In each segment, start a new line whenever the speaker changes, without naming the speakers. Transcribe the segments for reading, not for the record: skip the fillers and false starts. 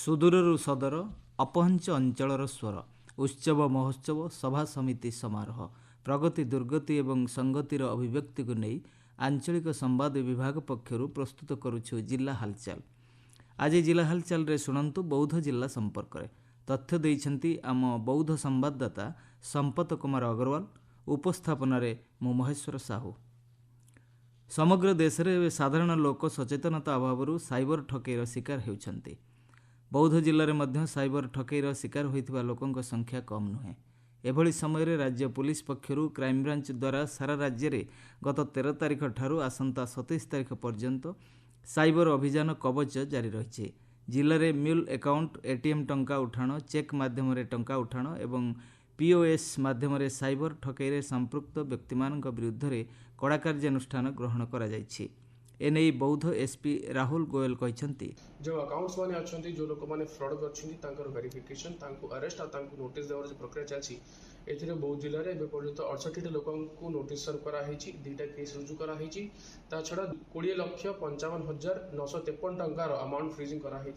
ସୁଦୂରରୁ ସଦର ଅପହଞ୍ଚ ଅଞ୍ଚଳର ସ୍ୱର ଉତ୍ସବ ମହୋତ୍ସବ ସଭା ସମିତି ସମାରୋହ ପ୍ରଗତି ଦୁର୍ଗତି ଏବଂ ସଂଗତିର ଅଭିବ୍ୟକ୍ତିକୁ ନେଇ ଆଞ୍ଚଳିକ ସମ୍ବାଦ ବିଭାଗ ପକ୍ଷରୁ ପ୍ରସ୍ତୁତ କରୁଛୁ ଜିଲ୍ଲା ହାଲଚାଲ। ଆଜି ଜିଲ୍ଲା ହାଲଚାଲରେ ଶୁଣନ୍ତୁ ବୌଦ୍ଧ ଜିଲ୍ଲା ସମ୍ପର୍କରେ ତଥ୍ୟ ଦେଇଛନ୍ତି ଆମ ବୌଦ୍ଧ ସମ୍ବାଦଦାତା ସମ୍ପତ କୁମାର ଅଗ୍ରୱାଲ। ଉପସ୍ଥାପନାରେ ମୁଁ ମହେଶ୍ୱର ସାହୁ। ସମଗ୍ର ଦେଶରେ ଏବେ ସାଧାରଣ ଲୋକ ସଚେତନତା ଅଭାବରୁ ସାଇବର ଠକେଇର ଶିକାର ହେଉଛନ୍ତି। ବୌଦ୍ଧ ଜିଲ୍ଲାରେ ମଧ୍ୟ ସାଇବର ଠକେଇର ଶିକାର ହୋଇଥିବା ଲୋକଙ୍କ ସଂଖ୍ୟା କମ୍ ନୁହେଁ। ଏଭଳି ସମୟରେ ରାଜ୍ୟ ପୁଲିସ ପକ୍ଷରୁ କ୍ରାଇମବ୍ରାଞ୍ଚ ଦ୍ୱାରା ସାରା ରାଜ୍ୟରେ ଗତ 13 ତାରିଖ ଠାରୁ ଆସନ୍ତା 27 ତାରିଖ ପର୍ଯ୍ୟନ୍ତ ସାଇବର ଅଭିଯାନ କବଚ ଜାରି ରହିଛି। ଜିଲ୍ଲାରେ ମ୍ୟୁଲ୍ ଆକାଉଣ୍ଟ, ଏଟିଏମ୍ ଟଙ୍କା ଉଠାଣ, ଚେକ୍ ମାଧ୍ୟମରେ ଟଙ୍କା ଉଠାଣ ଏବଂ ପିଓଏସ୍ ମାଧ୍ୟମରେ ସାଇବର ଠକେଇରେ ସମ୍ପୃକ୍ତ ବ୍ୟକ୍ତିମାନଙ୍କ ବିରୁଦ୍ଧରେ କଡ଼ା କାର୍ଯ୍ୟାନୁଷ୍ଠାନ ଗ୍ରହଣ କରାଯାଇଛି। एने बौद्ध एसपी राहुल गोयल कहते
जो अकाउंट्स माने अच्छी जो लोक मैंने फ्रड कर वेरिफिकेशन अरेस्ट और नोटिस देवर जो प्रक्रिया चलती ए बौद्ध जिले में पर्यंत 68 लोक नोटिस सर्व कराई, 2टा केस रुजु कराई। ता छड़ा 20,55,953 टंकार अमाउंट फ्रीजिंग कराई,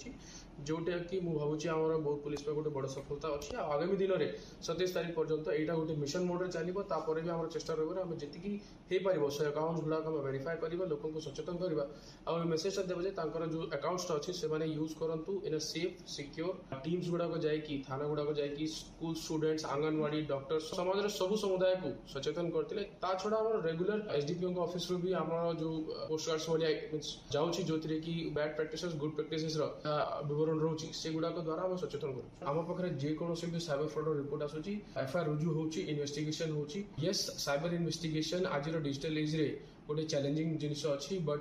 जोटा कि मुझे भावुँ आम बहुत पुलिस गोटे बड़ सफलता अच्छी। आगामी दिन में 27 तारीख पर्यंत यहाँ गोटे मिशन मोड्रे चलो भी आम चेष्टा रही जी हो पार से अकाउंट गुड़ाक वेरीफाए करवा, लोक सचेतन करवा और मेसेज देव जो अकाउंट्स अच्छे से यूज करूँ इन सेफ सिक्योर टीम्स गुड़ाक जाकि थाना गुड़ाक जाकि स्कूल स्टूडेंट्स आंगनवाड़ी डॉक्टर समाज सब समुदाय को सचेतन करते। छड़ा आम रेगुलर एसडीपीओ ऑफिस भी आम जो पोस्ट गार्ड्स जाऊँगी जो कि बैड प्रैक्टिस गुड प्रैक्टिस विवरण रोचे से गुड़ाक द्वारा आम सचेतन कर आम पाखे जेकोसी भी साइबर फ्रॉड रिपोर्ट आसूची एफआईआर रुजु होची इन्वेस्टिगेशन होची। यस साइबर इन्वेस्टिगेशन आज डिजिटल एज रे गोटे चैलेंजिंग जिनिस अछि but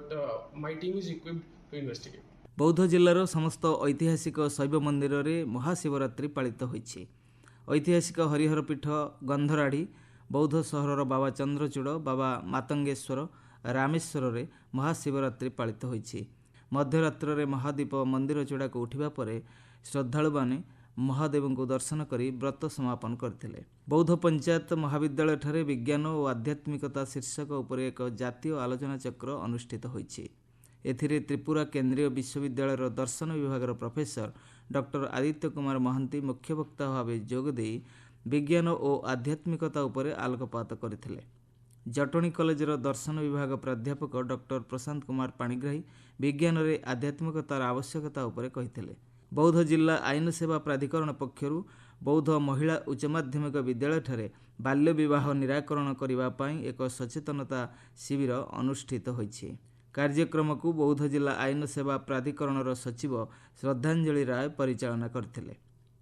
my team is equipped to investigate.
Boudh जिल्लार समस्त ऐतिहासिक शैव मंदिर में महाशिवरात्रि पालित होइछि। ऐतिहासिक हरिहरपीठ गंधराड़ी, बौद्ध सहरर बाबा चंद्रचूड़, बाबा मातंगेश्वर, रामेश्वर रे महाशिवरात्रि पालित होइछि। मध्यरात्र रे महादीप मंदिर चूड़ा को उठिबा परे श्रद्धालु माने महादेव को दर्शन करी व्रत समापन करथिले। बौद्ध पंचायत महाविद्यालय ठारे विज्ञान और आध्यात्मिकता शीर्षक उपर एक जातीय आलोचना चक्र अनुष्ठित होइछि। एथिरे त्रिपुरा केंद्रीय विश्वविद्यालय दर्शन विभाग प्रोफेसर डॉक्टर आदित्य कुमार महांती मुख्य वक्ता भाव जोगदे विज्ञान और आध्यात्मिकता उपर आलोकपात करथिले। जटणी कॉलेजर दर्शन विभाग प्राध्यापक डॉक्टर प्रशांत कुमार पाणिग्राही विज्ञान रे आध्यात्मिकतार आवश्यकता उपर कहिथिले। बौद्ध जिला आईन सेवा प्राधिकरण पक्षरु बौद्ध महिला उच्च माध्यमिक विद्यालय ठारे बाल्य विवाह निराकरण करने पाई एक सचेतनता शिविर अनुष्ठित होइछि। कार्यक्रम को बौद्ध जिला आईन सेवा प्राधिकरण सचिव श्रद्धांजलि राय परिचालना करथिले।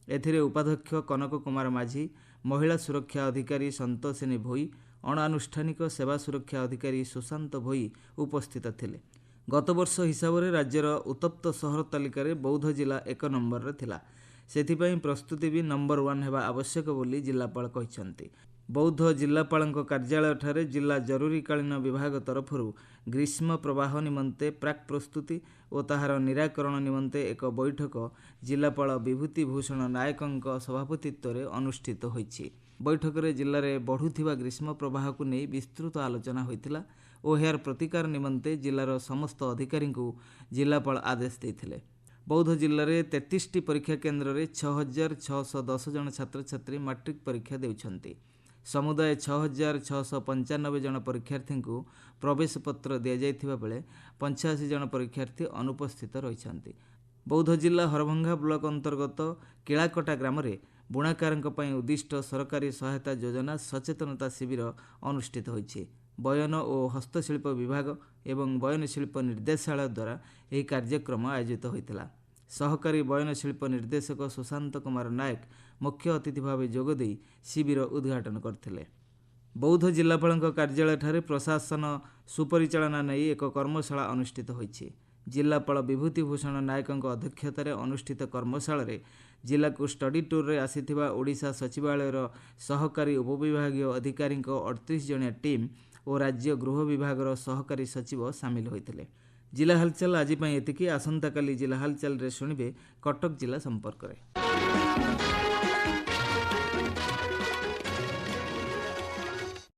एथिरे उपाध्यक्ष कनक कुमार माझी, महिला सुरक्षा अधिकारी संतोषिनी भोई, अणानुष्ठानिक सेवा सुरक्षा अधिकारी सुशांत भोई उपस्थित थिले। गत वर्ष हिसाब से राज्यर उत्तप्त सहर तालिकार बौद्ध जिला 1 नंबर रे थिला। सेथिपाई प्रस्तुति भी नंबर 1 हेबा आवश्यक बोली जिलापाल कहिसंती। बौद्ध जिलापाल कार्यालय ठारे जिला जरूरीकालीन विभाग तरफरु ग्रीष्म प्रवाह निमंते प्राक प्रस्तुति और ताहार निराकरण निमंते एक बैठक जिलापाल विभूति भूषण नायकंक सभापतित्व रे अनुष्ठित होइछि। बैठक रे जिल्ला रे बढ़ुथिबा ग्रीष्म प्रवाह को नहीं विस्तृत आलोचना होइतिला और यार प्रतिकार निमंते जिल्लार समस्त अधिकारी को जिलापाल आदेश देथिले। बौद्ध जिल्ला रे 33टी परीक्षा केन्द्र रे 6,610 जन छात्र छात्री मैट्रिक परीक्षा देउछंती। समुदाय 6,695 जन परीक्षार्थी को प्रवेश पत्र दिया जाइथिबा बेले 85 जन परीक्षार्थी अनुपस्थित रहिछंती। बौद्ध जिला हरभंगा ब्लॉक अंतर्गत किलाकटा ग्राम रे बुणाकारंक पई उद्दिष्ट सरकारी सहायता योजना सचेतनता शिविर अनुष्ठित होइछि। बयन और हस्तशिल्प विभाग एवं बयन शिल्प निर्देशालय द्वारा यह कार्यक्रम आयोजित होइतिला। सहकारी बयन शिल्प निर्देशक सुशांत कुमार नायक मुख्य अतिथि भाव जोगदे शिविर उद्घाटन करथिले। बौद्ध जिलापाल कार्यालय ठारे प्रशासन सुपरिचालना नहीं एक कर्मशाला अनुष्ठित होइछि। जिलापाल विभूति भूषण नायकंक अध्यक्षतार अनुष्ठित कर्मशाला रे जिला को स्टडी टूर रे आसीथिबा ओडिशा सचिवालय सहकारी उपविभागीय अधिकारी 38 जणिया टीम और राज्य गृह विभाग सहकारी सचिव सामिल होइतिले। जिला हालचाल आज एतिकी। आसंता काली जिला हालचाल रे शुणिबे कटक जिला संपर्क रे।